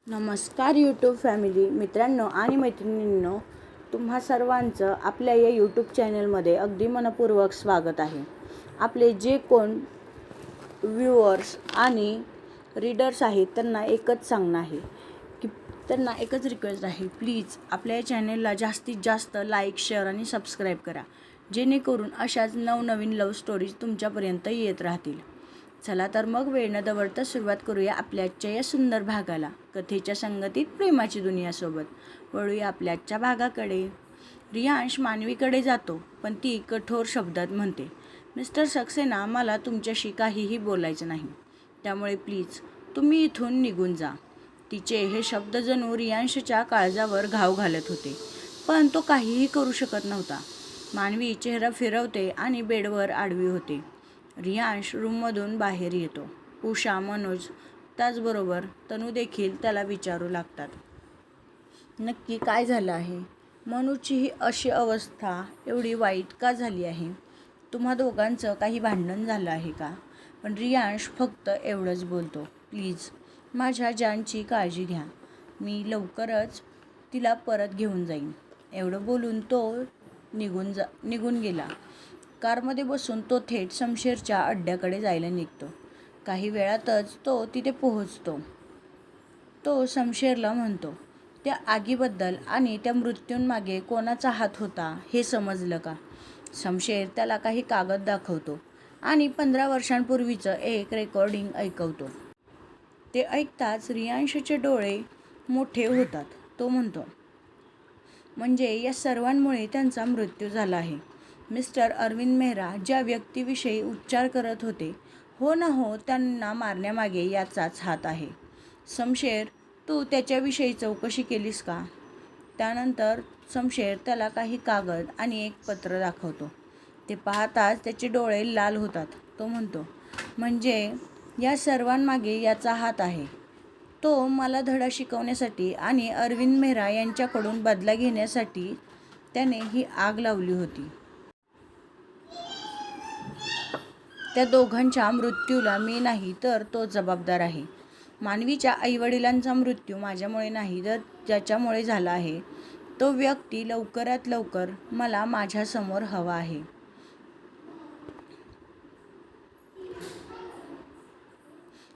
नमस्कार YouTube family मित्रांनो आणि मैत्रिणींनो, तुम्हा सर्वांचं आपल्या या यूट्यूब चॅनलमध्ये अगदी मनपूर्वक स्वागत आहे. आपले जे कोण व्ह्यूअर्स आणि रीडर्स आहेत त्यांना एकच सांगणं आहे की त्यांना एकच रिक्वेस्ट आहे, प्लीज आपल्या या चॅनलला जास्तीत जास्त लाईक, शेअर आणि सबस्क्राईब करा, जेणेकरून अशाच नवनवीन लव्ह स्टोरीज तुमच्यापर्यंत येत राहतील. चला तर मग वेळ न दवडता सुरुवात करूया आपल्या आजच्या या सुंदर भागाला. कथेच्या संगतीत प्रेमाची दुनियासोबत वळूया आपल्या आजच्या भागाकडे. रियांश मानवीकडे जातो, पण ती कठोर शब्दात म्हणते, मिस्टर सक्सेना, मला तुमच्याशी काहीही बोलायचं नाही, त्यामुळे प्लीज तुम्ही इथून निघून जा. तिचे हे शब्द जणू रियांशच्या काळजावर घाव घालत होते, पण तो काहीही करू शकत नव्हता. मानवी चेहरा फिरवते आणि बेडवर आडवी होते. रियांश रूममधून बाहेर येतो. उषा, मनोज, त्याचबरोबर तनू देखील त्याला विचारू लागतात, नक्की काय झालं आहे? मनूची ही अशी अवस्था एवढी वाईट का झाली आहे? तुम्हा दोघांचं काही भांडण झालं आहे का? पण रियांश फक्त एवढंच बोलतो, प्लीज माझ्या जानची काळजी घ्या, मी लवकरच तिला परत घेऊन जाईन. एवढं बोलून तो निघून गेला. कारमध्ये बसून तो थेट शमशेरच्या अड्ड्याकडे जायला निघतो. काही वेळातच तो तिथे पोहोचतो. तो शमशेरला म्हणतो, त्या आगीबद्दल आणि त्या मृत्यूंमागे कोणाचा हात होता हे समजलं का? शमशेर त्याला काही कागद दाखवतो आणि 15 वर्षांपूर्वीचं एक रेकॉर्डिंग ऐकवतो. ते ऐकताच रियांशचे डोळे मोठे होतात. तो म्हणतो, म्हणजे या सर्वांमुळे त्यांचा मृत्यू झाला आहे. मिस्टर अरविंद मेहरा ज्या व्यक्तीविषयी उच्चार करत होते, हो ना हो, त्यांना मारण्यामागे याचाच हात आहे. शमशेर, तू त्याच्याविषयी चौकशी केलीस का? त्यानंतर शमशेर त्याला काही कागद आणि एक पत्र दाखवतो. ते पाहताच त्याचे डोळे लाल होतात. तो म्हणतो, म्हणजे या सर्वांमागे याचा हात आहे. तो मला धडा शिकवण्यासाठी आणि अरविंद मेहरा यांच्याकडून बदला घेण्यासाठी त्याने ही आग लावली होती. त्या दोघांच्या मृत्यूला मी नाही तर तो जबाबदार आहे. मानवीच्या आईवडिलांचा मृत्यू माझ्यामुळे नाही तर ज्याच्यामुळे झाला आहे, तो व्यक्ती लवकरात लवकर मला माझ्यासमोर हवा आहे.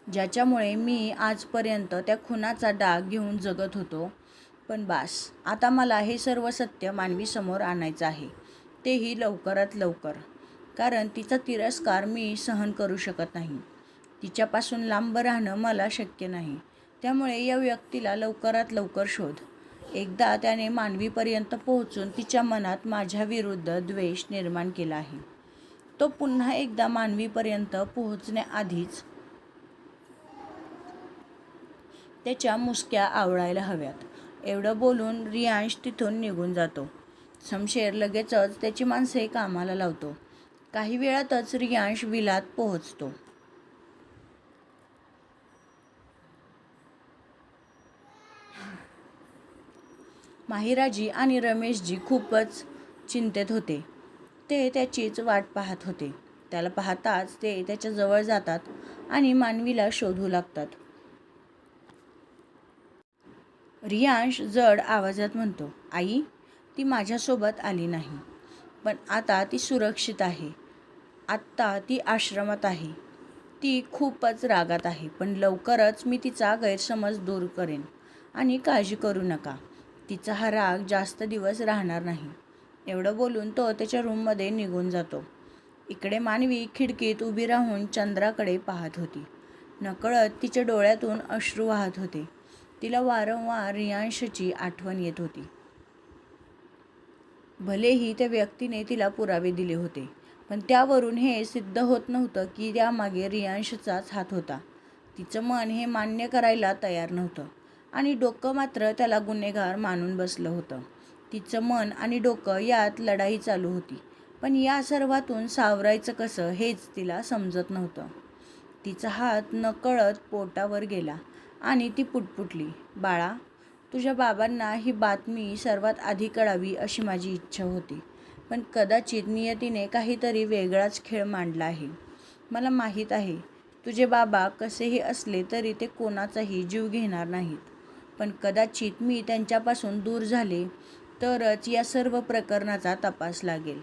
ज्याच्यामुळे मी आजपर्यंत त्या खुनाचा डाग घेऊन जगत होतो. पण बास, आता मला हे सर्व सत्य मानवीसमोर आणायचं आहे, तेही लवकरात लवकर. कारण तिचा तिरस्कार मी सहन करू शकत नाही. तिच्यापासून लांब राहणं मला शक्य नाही. त्यामुळे या व्यक्तीला लवकरात लवकर शोध. एकदा त्याने मानवीपर्यंत पोहोचून तिच्या मनात माझ्याविरुद्ध द्वेष निर्माण केला आहे. तो पुन्हा एकदा मानवीपर्यंत पोहोचण्याआधीच त्याच्या मुसक्या आवळायला हव्यात. एवढं बोलून रियांश तिथून निघून जातो. शमशेर लगेचच त्याची माणसे कामाला लावतो. काही वेळातच रियांश विलात पोहोचतो. माहिराजी आणि रमेशजी खूपच चिंतेत होते. ते त्याचीच वाट पाहत होते. त्याला पाहताच ते त्याच्या जवळ जातात आणि मानवीला शोधू लागतात. रियांश जड आवाजात म्हणतो, आई, ती माझ्यासोबत आली नाही, पण आता ती सुरक्षित आहे. आत्ता ती आश्रमात आहे. ती खूपच रागात आहे, पण लवकरच मी तिचा गैरसमज दूर करेन आणि काळजी करू नका. तिचा हा राग जास्त दिवस राहणार नाही. एवढं बोलून तो त्याच्या रूममध्ये निघून जातो. इकडे मानवी खिडकीत उभी राहून चंद्राकडे पाहत होती. नकळत तिच्या डोळ्यातून अश्रू वाहत होते. तिला वारंवार रियांशची आठवण येत होती. भलेही त्या व्यक्तीने तिला पुरावे दिले होते, पण त्यावरून हे सिद्ध होत नव्हतं की त्यामागे रियांशचाच हात होता. तिचं मन हे मान्य करायला तयार नव्हतं आणि डोकं मात्र त्याला गुन्हेगार मानून बसलं होतं. तिचं मन आणि डोकं यात लढाई चालू होती, पण या सर्वातून सावरायचं कसं हेच तिला समजत नव्हतं. तिचा हात नकळत पोटावर गेला आणि ती पुटपुटली, बाळा, तुझ्या बाबांना ही बातमी सर्वात आधी कळावी अशी माझी इच्छा होती, पण कदाचित नियतीने काहीतरी वेगळाच खेळ मांडला आहे. मला माहीत आहे, तुझे बाबा कसेही असले तरी ते कोणाचाही जीव घेणार नाहीत. पण कदाचित मी त्यांच्यापासून दूर झाले तरच या सर्व प्रकरणाचा तपास लागेल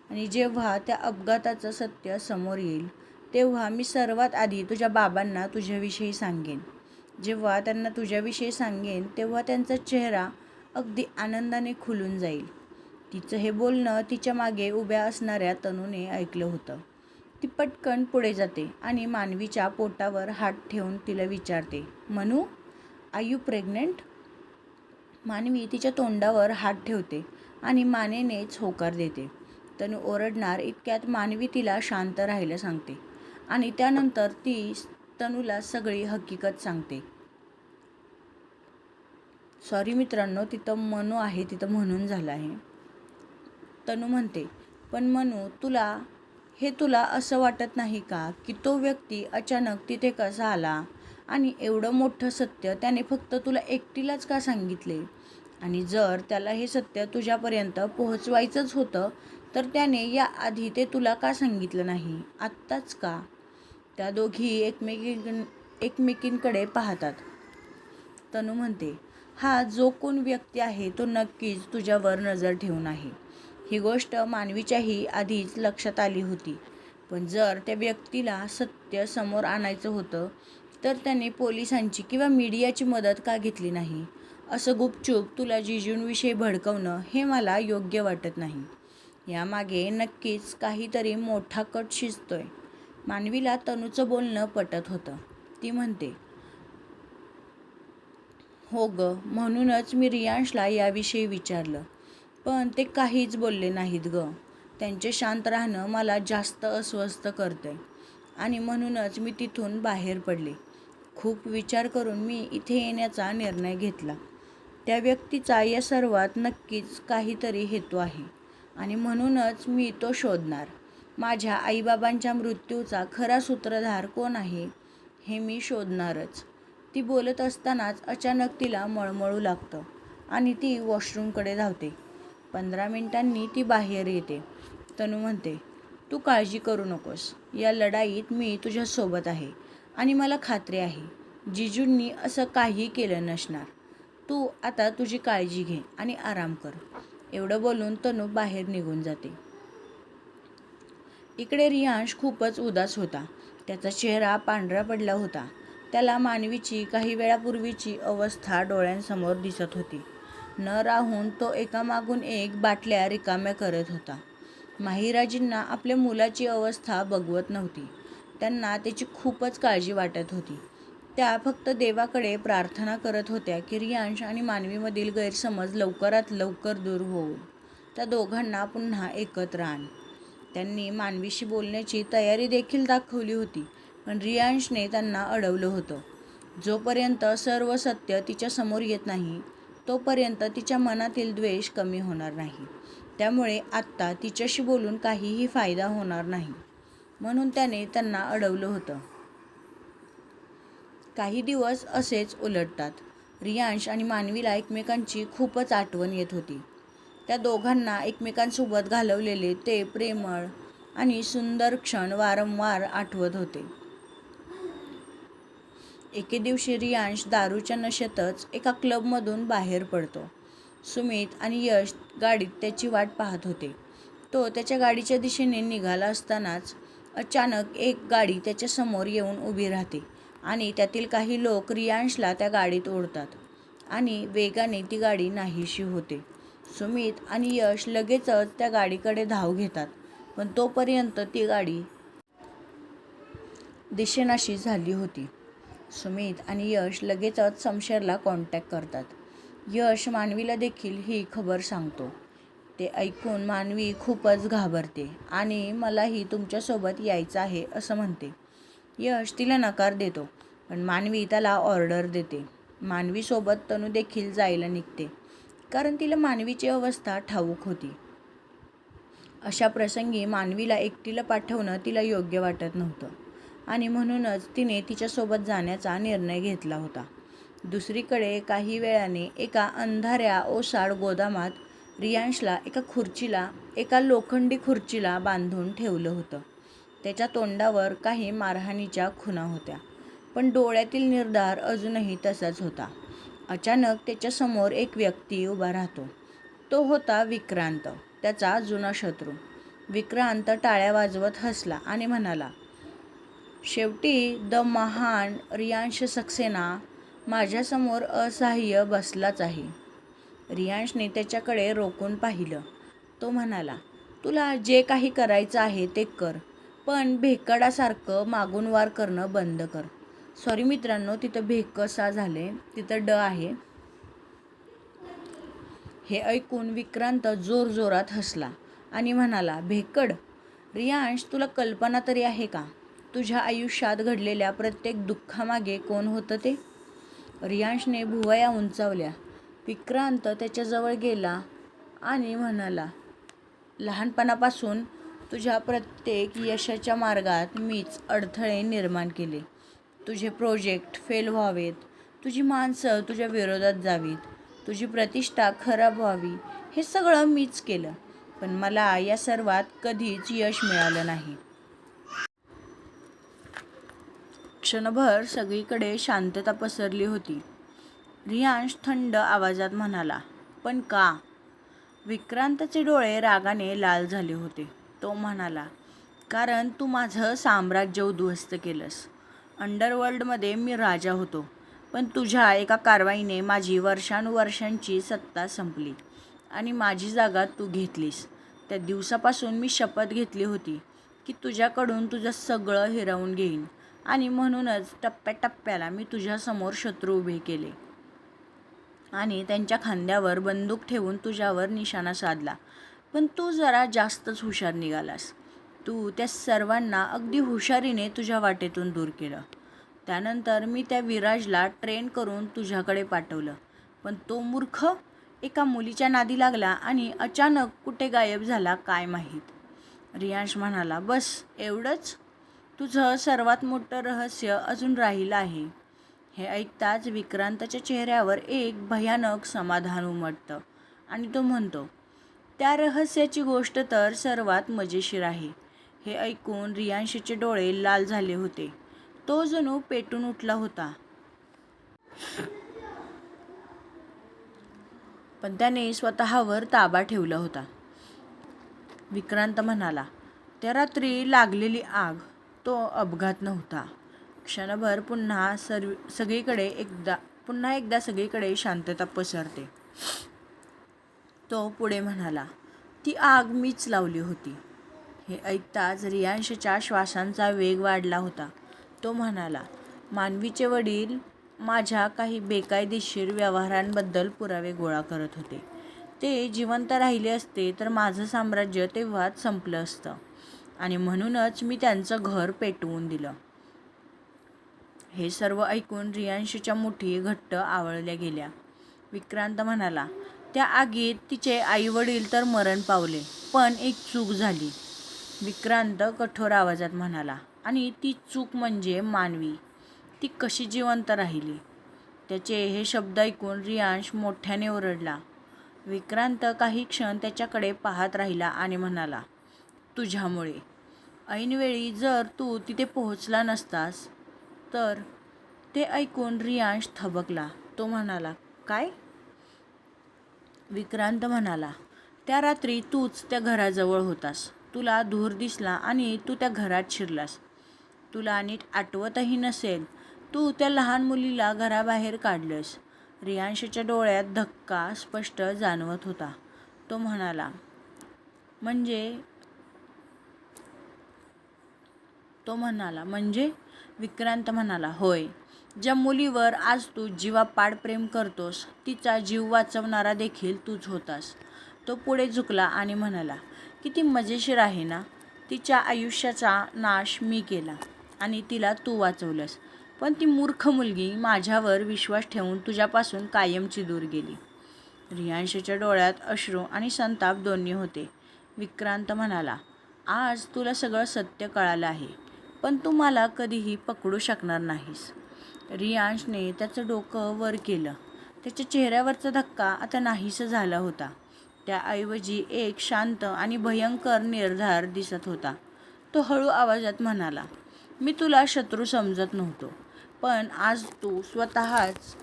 आणि जेव्हा त्या अपघाताचं सत्य समोर येईल तेव्हा मी सर्वात आधी तुझ्या बाबांना तुझ्याविषयी सांगेन. जेव्हा त्यांना तुझ्याविषयी सांगेन तेव्हा त्यांचा चेहरा अगदी आनंदाने खुलून जाईल. तिचं हे बोलणं तिच्या मागे उभ्या असणाऱ्या तनूने ऐकलं होतं. ती पटकन पुढे जाते आणि मानवीच्या पोटावर हात ठेवून तिला विचारते, मनू, आर यू प्रेग्नंट? मानवी तिच्या तोंडावर हात ठेवते आणि मानेनेच होकार देते. तनू ओरडणार इतक्यात मानवी तिला शांत राहायला सांगते आणि त्यानंतर ती तनूला सगळी हकीकत सांगते. सॉरी मित्रांनो, तिथं मनू आहे, तिथं म्हणून झालं आहे. तनू म्हणते, पण मनू, तुला असं वाटत नाही का की तो व्यक्ती अचानक तिथे कसा आला आणि एवढं मोठं सत्य त्याने फक्त तुला एकटीलाच का सांगितले? आणि जर त्याला हे सत्य तुझ्यापर्यंत पोहोचवायचंच होतं तर त्याने याआधी ते तुला का सांगितलं नाही? आत्ताच का? त्या दोघी एकमेकींकडे पाहतात. तनू म्हणते, हा जो कोण व्यक्ती आहे तो नक्कीच तुझ्यावर नजर ठेवून आहे. ही गोष्ट मानवीच्याही आधीच लक्षात आली होती. पण जर त्या व्यक्तीला सत्य समोर आणायचं होतं तर त्याने पोलिसांची किंवा मीडियाची मदत का घेतली नाही? असं गुपचूप तुला जिजूंविषयी भडकवणं हे मला योग्य वाटत नाही. यामागे नक्कीच काहीतरी मोठा कट शिजतोय. मानवीला तनूचं बोलणं पटत होतं. ती म्हणते, हो ग, म्हणूनच मी रियांशला याविषयी विचारलं, पण ते काहीच बोलले नाहीत ग. त्यांचे शांत राहणं मला जास्त अस्वस्थ करतंय आणि म्हणूनच मी तिथून बाहेर पडले. खूप विचार करून मी इथे येण्याचा निर्णय घेतला. त्या व्यक्तीचा या सर्वात नक्कीच काहीतरी हेतू आहे आणि म्हणूनच मी तो शोधणार. माझ्या आईबाबांच्या मृत्यूचा खरा सूत्रधार कोण आहे हे मी शोधणारच. ती बोलत असतानाच अचानक तिला मळमळू लागतं आणि ती वॉशरूमकडे धावते. 15 मिनिटांनी ती बाहेर येते. तनू म्हणते, तू काळजी करू नकोस. या लढाईत मी तुझ्यासोबत आहे आणि मला खात्री आहे जिजूंनी असं काही केलं नसणार. तू आता तुझी काळजी घे आणि आराम कर. एवढं बोलून तनू बाहेर निघून जाते. इकडे रियांश खूपच उदास होता. त्याचा चेहरा पांढरा पडला होता. त्याला मानवीची काही वेळापूर्वीची अवस्था डोळ्यांसमोर दिसत होती. न राहून तो एकामागून एक बाटल्या रिकाम्या करत होता. माहिराजींना आपल्या मुलाची अवस्था बघवत नव्हती. त्यांना त्याची खूपच काळजी वाटत होती. त्या फक्त देवाकडे प्रार्थना करत होत्या की रियांश आणि मानवीमधील गैरसमज लवकरात लवकर दूर होऊन त्या दोघांना पुन्हा एकत्र आण. त्यांनी मानवीशी बोलण्याची तयारी देखील दाखवली होती, पण रियांशने त्यांना अडवलं होतं. जोपर्यंत सर्व सत्य तिच्या समोर येत नाही तोपर्यंत तिच्या मनातील द्वेष कमी होणार नाही. त्यामुळे आत्ता तिच्याशी बोलून काहीही फायदा होणार नाही, म्हणून त्याने त्यांना अडवलं होतं. काही दिवस असेच उलटतात. रियांश आणि मानवीला एकमेकांची खूपच आठवण येत होती. त्या दोघांना एकमेकांसोबत घालवलेले ते प्रेमळ आणि सुंदर क्षण वारंवार आठवत होते. एके दिवशी रियांश दारूच्या नशेतच एका क्लबमधून बाहेर पडतो. सुमित आणि यश गाडीत त्याची वाट पाहत होते. तो त्याच्या गाडीच्या दिशेने निघाला असतानाच अचानक एक गाडी त्याच्या समोर येऊन उभी राहते आणि त्यातील काही लोक रियांशला त्या गाडीत ओढतात आणि वेगाने ती गाडी नाहीशी होते. सुमित आणि यश लगेचच त्या गाडीकडे धाव घेतात, पण तोपर्यंत ती गाडी दिसेनाशी झाली होती. सुमित आणि यश लगेचच शमशेरला कॉन्टॅक्ट करतात. यश मानवीला देखील ही खबर सांगतो. ते ऐकून मानवी खूपच घाबरते आणि मलाही तुमच्यासोबत यायचं आहे असं म्हणते. यश तिला नकार देतो, पण मानवी त्याला ऑर्डर देते. मानवीसोबत तनू देखील जायला निघते, कारण तिला मानवीची अवस्था ठाऊक होती. अशा प्रसंगी मानवीला एकटीला पाठवणं तिला योग्य वाटत नव्हतं आणि म्हणूनच तिने तिच्यासोबत जाण्याचा निर्णय घेतला होता. दुसरीकडे काही वेळाने एका अंधाऱ्या ओसाड गोदामात रियांशला एका लोखंडी खुर्चीला बांधून ठेवलं होतं. त्याच्या तोंडावर काही मारहाणीच्या खुणा होत्या, पण डोळ्यातील निर्धार अजूनही तसाच होता. अचानक त्याच्यासमोर एक व्यक्ती उभा राहतो. तो होता विक्रांत, त्याचा जुना शत्रू. विक्रांत टाळ्या वाजवत हसला आणि म्हणाला, शेवटी द महान रियांश सक्सेना माझ्यासमोर असहाय्य बसलाच आहे. रियांशने त्याच्याकडे रोखून पाहिलं. तो म्हणाला, तुला जे काही करायचं आहे ते कर, पण भेकडासारखं मागून वार करणं बंद कर. सॉरी मित्रांनो, तिथं भेकसा झाले, तिथं ड आहे. हे ऐकून विक्रांत जोरजोरात हसला आणि म्हणाला, भेकड? रियांश, तुला कल्पना तरी आहे का तुझ्या आयुष्यात घडलेल्या प्रत्येक दुःखामागे कोण होतं ते? रियांशने भुवया उंचावल्या. विक्रांत त्याच्याजवळ गेला आणि म्हणाला, लहानपणापासून तुझ्या प्रत्येक यशाच्या मार्गात मीच अडथळे निर्माण केले. तुझे प्रोजेक्ट फेल व्हावेत, तुझी माणसं तुझ्या विरोधात जावीत, तुझी प्रतिष्ठा खराब व्हावी, हे सगळं मीच केलं. पण मला या सर्वात कधीच यश मिळालं नाही. क्षणभर सगळीकडे शांतता पसरली होती. रियांश थंड आवाजात म्हणाला, पण का? विक्रांतचे डोळे रागाने लाल झाले होते. तो म्हणाला, कारण तू माझं साम्राज्य उद्ध्वस्त केलंस. अंडरवर्ल्डमध्ये मी राजा होतो, पण तुझ्या एका कारवाईने माझी वर्षानुवर्षांची सत्ता संपली आणि माझी जागा तू घेतलीस. त्या दिवसापासून मी शपथ घेतली होती की तुझ्याकडून तुझं सगळं हिरावून घेईन आणि म्हणूनच टप्प्याटप्प्याला मी तुझ्यासमोर शत्रू उभे केले आणि त्यांच्या खांद्यावर बंदूक ठेवून तुझ्यावर निशाणा साधला. पण तू जरा जास्तच हुशार निघालास. तू त्या सर्वांना अगदी हुशारीने तुझ्या वाटेतून दूर केलं. त्यानंतर मी त्या विराजला ट्रेन करून तुझ्याकडे पाठवलं, पण तो मूर्ख एका मुलीच्या नादी लागला आणि अचानक कुठे गायब झाला काय माहीत. रियांश म्हणाला, बस एवढंच? तुझं सर्वात मोठं रहस्य अजून राहिलं आहे. हे ऐकताच विक्रांतच्या चेहऱ्यावर एक भयानक समाधान उमटतं आणि तो म्हणतो, त्या रहस्याची गोष्ट तर सर्वात मजेशीर आहे. हे ऐकून रियांशचे डोळे लाल झाले होते. तो जणू पेटून उठला होता. पण त्याने स्वतःवर ताबा ठेवला होता. विक्रांत म्हणाला, त्या रात्री लागलेली आग तो अपघात नव्हता. क्षणभर पुन्हा एकदा सगळीकडे शांतता पसरते. तो पुढे म्हणाला, ती आग मीच लावली होती. हे ऐकताच रियांशच्या श्वासांचा वेग वाढला होता. तो म्हणाला, मानवीचे वडील माझ्या काही बेकायदेशीर व्यवहारांबद्दल पुरावे गोळा करत होते. ते जिवंत राहिले असते तर माझं साम्राज्य तेव्हाच संपलं असतं आणि म्हणूनच मी त्यांचं घर पेटवून दिलं. हे सर्व ऐकून रियांशच्या मुठी घट्ट आवळल्या गेल्या. विक्रांत म्हणाला, त्या आगीत तिचे आईवडील तर मरण पावले, पण एक चूक झाली. विक्रांत कठोर आवाजात म्हणाला, आणि ती चूक म्हणजे मानवी. ती कशी जिवंत राहिली? त्याचे हे शब्द ऐकून रियांश मोठ्याने ओरडला. विक्रांत काही क्षण त्याच्याकडे पाहत राहिला आणि म्हणाला, तुझ्यामुळे. ऐनवेळी जर तू तिथे पोहोचला नसतास तर. ते ऐकून रियांश थबकला. तो म्हणाला, काय? विक्रांत म्हणाला, त्या रात्री तूच त्या घराजवळ होतास. तुला धूर दिसला आणि तू त्या घरात शिरलास. तुला नीट आठवतही नसेल, तू त्या लहान मुलीला घराबाहेर काढलंस. रियांशच्या डोळ्यात धक्का स्पष्ट जाणवत होता. तो म्हणाला, म्हणजे? विक्रांत म्हणाला, होय. ज्या मुलीवर आज तू जीवापाड प्रेम करतोस, तिचा जीव वाचवणारा देखील तूच होतास. तो पुढे झुकला आणि म्हणाला, किती मजेशीर आहे ना? तिच्या आयुष्याचा नाश मी केला आणि तिला तू वाचवलंस. पण ती मूर्ख मुलगी माझ्यावर विश्वास ठेवून तुझ्यापासून कायमची दूर गेली. रियांशच्या डोळ्यात अश्रू आणि संताप दोन्ही होते. विक्रांत म्हणाला, आज तुला सगळं सत्य कळालं आहे, पण तू मला कधीही पकडू शकणार नाहीस. रियांशने त्याचं डोकं वर केलं. त्याच्या चेहऱ्यावरचा धक्का आता नाहीसा झाला होता. त्याऐवजी एक शांत आणि भयंकर निर्धार दिसत होता. तो हळू आवाजात म्हणाला, मी तुला शत्रू समजत नव्हतो, पण आज तू स्वतःच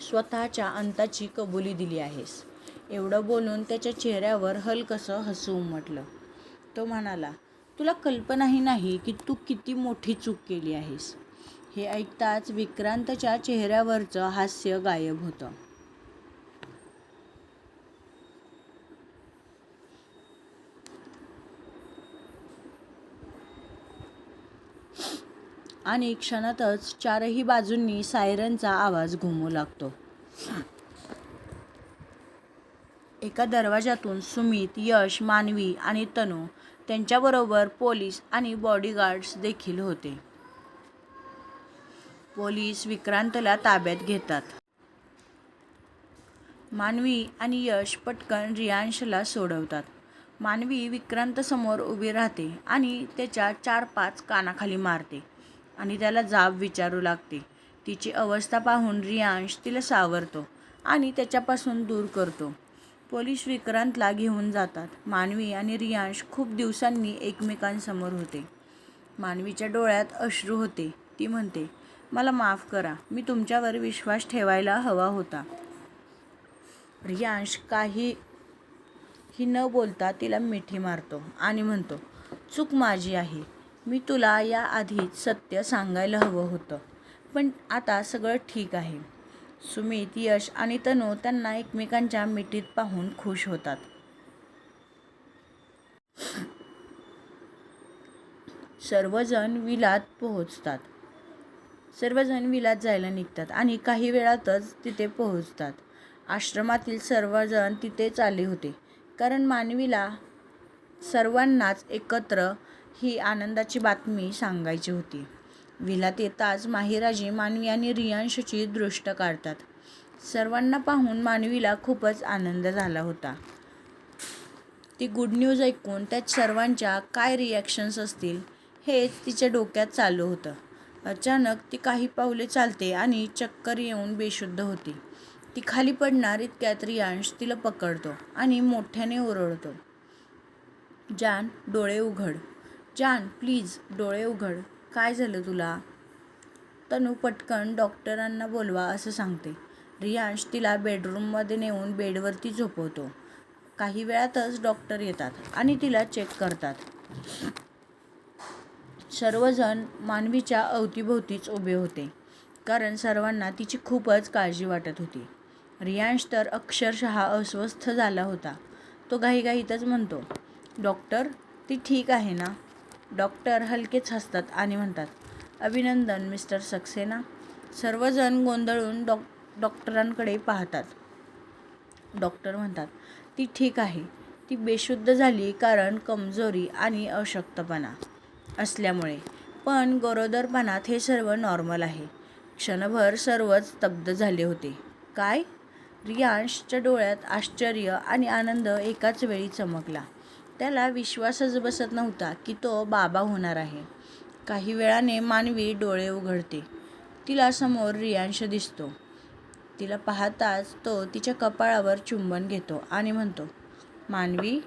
स्वतःच्या अंताची कबुली दिली आहेस. एवढं बोलून त्याच्या चेहऱ्यावर हलकसं हसू उमटलं. तो म्हणाला, तुला कल्पनाही नाही की तू किती मोठी चूक केली आहेस. हे ऐकताच विक्रांतच्या चेहऱ्यावरचं हास्य गायब होतं. आणि क्षणातच चारही बाजूंनी सायरनचा आवाज घुमू लागतो. एका दरवाजातून सुमित, यश, मानवी आणि तनू त्यांच्याबरोबर पोलीस आणि बॉडीगार्ड्स देखील होते. पोलीस विक्रांतला ताब्यात घेतात. मानवी आणि यश पटकन रियांशला सोडवतात. मानवी विक्रांतसमोर उभी राहते आणि त्याच्या 4-5 कानाखाली मारते आणि त्याला जाब विचारू लागते. तिची अवस्था पाहून रियांश तिला सावरतो आणि त्याच्यापासून दूर करतो. पोलीस विक्रांतला घेऊन जातात. मानवी आणि रियांश खूप दिवसांनी एकमेकांसमोर होते. मानवीच्या डोळ्यात अश्रू होते. ती म्हणते, मला माफ करा, मी तुमच्यावर विश्वास ठेवायला हवा होता. रियांश काहीही न बोलता तिला मिठी मारतो आणि म्हणतो, चूक माझी आहे. मी तुला याआधीच सत्य सांगायला हवं होतं, पण आता सगळं ठीक आहे. सुमित, यश आणि तनू त्यांना एकमेकांच्या मिठीत पाहून खुश होतात. सर्वजण विलात जायला निघतात आणि काही वेळातच तिथे पोहोचतात. आश्रमातील सर्वजण तिथेच आले होते, कारण मानवीला सर्वांनाच एकत्र ही आनंदाची बातमी सांगायची होती. विलात येताच माहिराजी मानवी आणि रियांशची दृष्ट काढतात. सर्वांना पाहून मानवीला खूपच आनंद झाला होता. ती गुड न्यूज ऐकून त्या सर्वांच्या काय रिॲक्शन्स असतील हेच तिच्या डोक्यात चालू होतं. अचानक ती काही पावले चालते आणि चक्कर येऊन बेशुद्ध होती. ती खाली पडणार इतक्यात रियांश तिला पकडतो आणि मोठ्याने ओरडतो, जान, डोळे उघड. जान, प्लीज डोळे उघड. काय झालं तुला? तनू पटकन डॉक्टरांना बोलवा असं सांगते. रियांश तिला बेडरूममध्ये नेऊन बेडवरती झोपवतो. काही वेळातच डॉक्टर येतात आणि तिला चेक करतात. सर्वजण मानवीच्या अवतीभोवतीच उभे होते, कारण सर्वांना तिची खूपच काळजी वाटत होती. रियांश तर अक्षरशः अस्वस्थ झाला होता. तो घाईघाईतच म्हणतो, डॉक्टर, ती ठीक आहे ना? डॉक्टर हलकेच हसतात आणि म्हणतात, अभिनंदन मिस्टर सक्सेना. सर्वजण गोंधळून डॉक्टरांकडे पाहतात. डॉक्टर म्हणतात, ती ठीक आहे. ती बेशुद्ध झाली कारण कमजोरी आणि अशक्तपणा असल्यामुळे, पण गरोदरपणात हे सर्व नॉर्मल आहे. क्षणभर सर्वच स्तब्ध झाले होते. काय? रियांशच्या डोळ्यात आश्चर्य आणि आनंद एकाच वेळी चमकला. त्याला विश्वासच बसत नव्हता की तो बाबा होणार आहे. काही वेळाने मानवी डोळे उघडते. तिला समोर रियांश दिसतो. तिला पाहताच तो तिच्या कपाळावर चुंबन घेतो आणि म्हणतो, मानवी.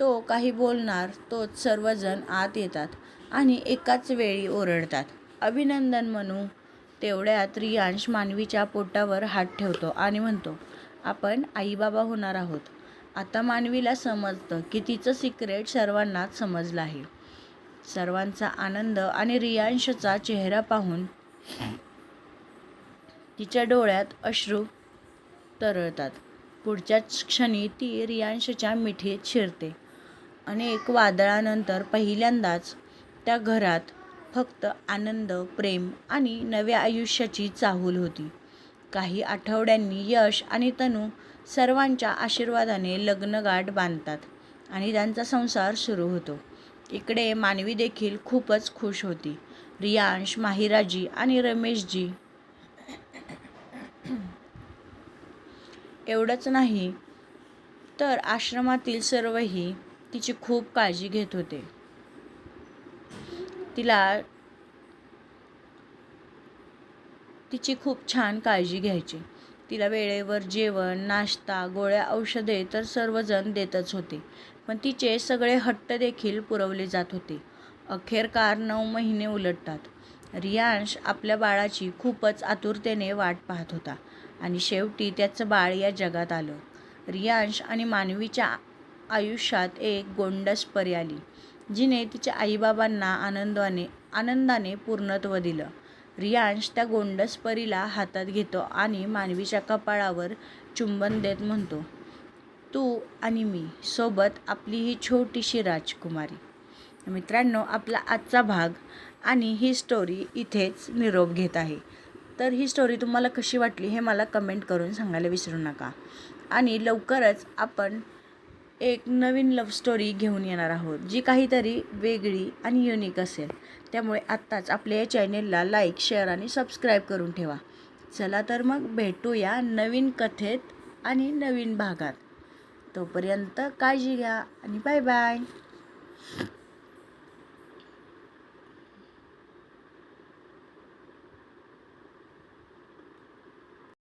तो काही बोलणार तोच सर्वजण आत येतात आणि एकाच वेळी ओरडतात, अभिनंदन मनू. तेवढ्यात रियांश मानवीच्या पोटावर हात ठेवतो आणि म्हणतो, आपण आई-बाबा होणार आहोत. आता मानवीला समजतं की तिचं सिक्रेट सर्वांनाच समजलं आहे. सर्वांचा आनंद आणि रियांशचा चेहरा पाहून तिच्या डोळ्यात अश्रू तरळतात. पुढच्याच क्षणी ती रियांशच्या मिठीत शिरते. अनेक वादळानंतर पहिल्यांदाच त्या घरात फक्त आनंद, प्रेम आणि नव्या आयुष्याची चाहूल होती. काही आठवड्यांनी यश आणि तनू सर्वांच्या आशीर्वादाने लग्नगाठ बांधतात आणि त्यांचा संसार सुरू होतो. इकडे मानवी देखील खूपच खुश होती. रियांश, माहिराजी आणि रमेशजी एवढंच नाही तर आश्रमातील सर्वही तिची खूप काळजी घेत होते. तिची खूप छान काळजी घ्यायची. तिला वेळेवर जेवण, नाश्ता, गोळ्या, औषधे तर सर्वजण देतच होते, पण तिचे सगळे हट्ट देखील पुरवले जात होते. अखेरकार 9 महिने उलटतात. रियांश आपल्या बाळाची खूपच आतुरतेने वाट पाहत होता आणि शेवटी त्याचं बाळ या जगात आलं. रियांश आणि मानवीच्या आयुष्यात एक गोंडस परी आली, जिने तिच्या आईबाबांना आनंदाने पूर्णत्व दिलं. रियांश त्या गोंडस परीला हातात घेतो आणि मानवीच्या कपाळावर चुंबन देत म्हणतो, तू आणि मी सोबत आपली ही छोटीशी राजकुमारी. मित्रांनो, आपला आजचा भाग आणि ही स्टोरी इथेच निरोप घेत आहे. तर ही स्टोरी तुम्हाला कशी वाटली हे मला कमेंट करून सांगायला विसरू नका. आणि लवकरच आपण एक नवीन लव्ह स्टोरी घेऊन येणार आहोत, जी काहीतरी वेगळी आणि युनिक असेल. त्यामुळे आत्ताच आपल्या या चॅनेलला लाईक, शेअर आणि सबस्क्राईब करून ठेवा. चला तर मग भेटूया नवीन कथेत आणि नवीन भागात. तोपर्यंत काळजी घ्या आणि बाय बाय.